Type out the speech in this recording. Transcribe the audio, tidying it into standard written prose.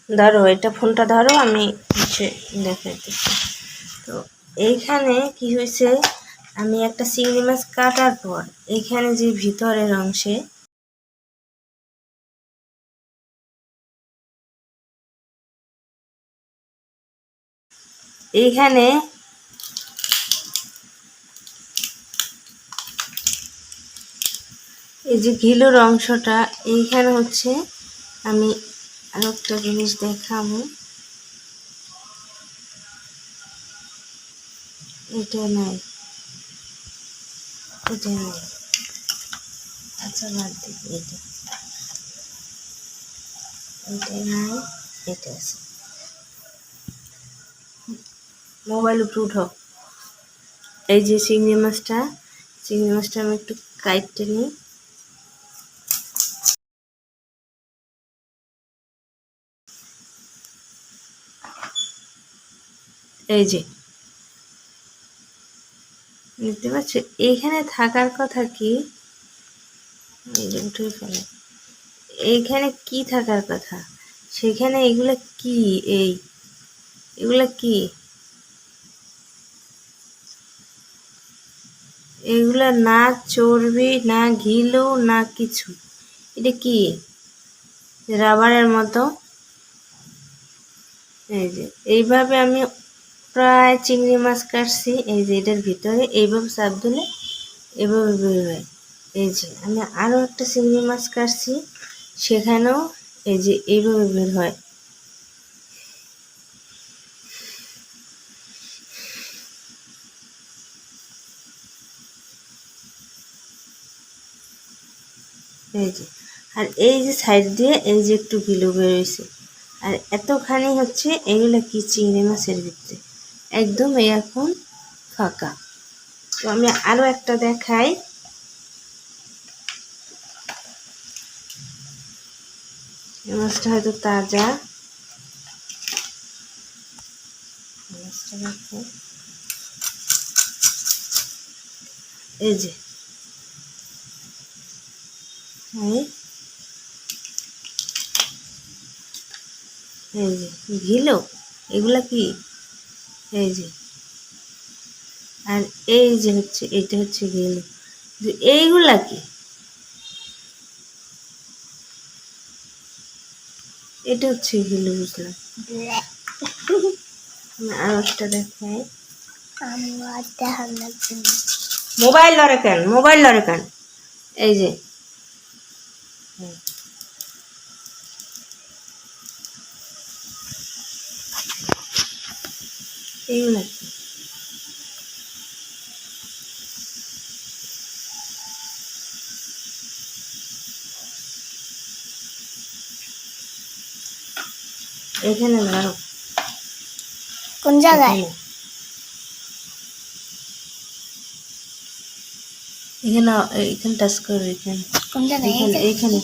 ধরো এটা ফোনটা ধরো, আমি হচ্ছে দেখাইতেছি। তো এইখানে কি হয়েছে, আমি একটা চিংড়ি মাছ কাটার পর এইখানে যে ভিতরের অংশে এইখানে এই যে ঘিলুর অংশটা এইখানে হচ্ছে, আমি আর একটা জিনিস দেখাবো, এটা নাই, এটা নাই, আচ্ছা বাদ দিই, এটাই নাই, এটা আছে। মোবাইল উপরে উঠাও। এই যে চিংড়ি মাছটা আমি একটু কাইটে নিই। এই যে দেখতে পাচ্ছ, এইখানে থাকার কথা কি, এই যে উঠে ফেলে, এইখানে কি থাকার কথা, সেখানে এগুলা কি, এগুলা কি, এগুলা না চর্বি না ঘিলু না কিছু, এটা কি রাবারের মতো। এই যে এইভাবে আমি প্রায় চিংড়ি মাছ কাটছি, এই যে এটার ভিতরে এইভাবে চাপ দিলে এভাবে বের হয়। এই যে আমি আরও একটা চিংড়ি মাছ কাটছি, সেখানেও এই যে এইভাবে বের হয়। এই যে, আর এই যে সাইড দিয়ে এই যে একটু গিলু বেরোইছে, আর এতখানি হচ্ছে এগুলো কি চিংড়ি মাছের ভিতরে একদম এখন ফাঁকা। তো আমি আরও একটা দেখাই, এই মাছটা হয়তো তাজা, মাছটা দেখো, এই যে এই যে ঘিলো, এগুলা কি, এই যে, আর এই যে হচ্ছে এটা হচ্ছে ঘিলো, এইগুলা কি, এটা হচ্ছে ঘিলো, বুঝলাম। আর একটা দেখাই, মোবাইল লড়ে কেন, মোবাইল লড়ে কেন, এই যে এইগুলা কি, এখানে ধরো, কোন জায়গায়, এখানে, এখানে টাচ করো, এখানে কোন জায়গায়, এইখানে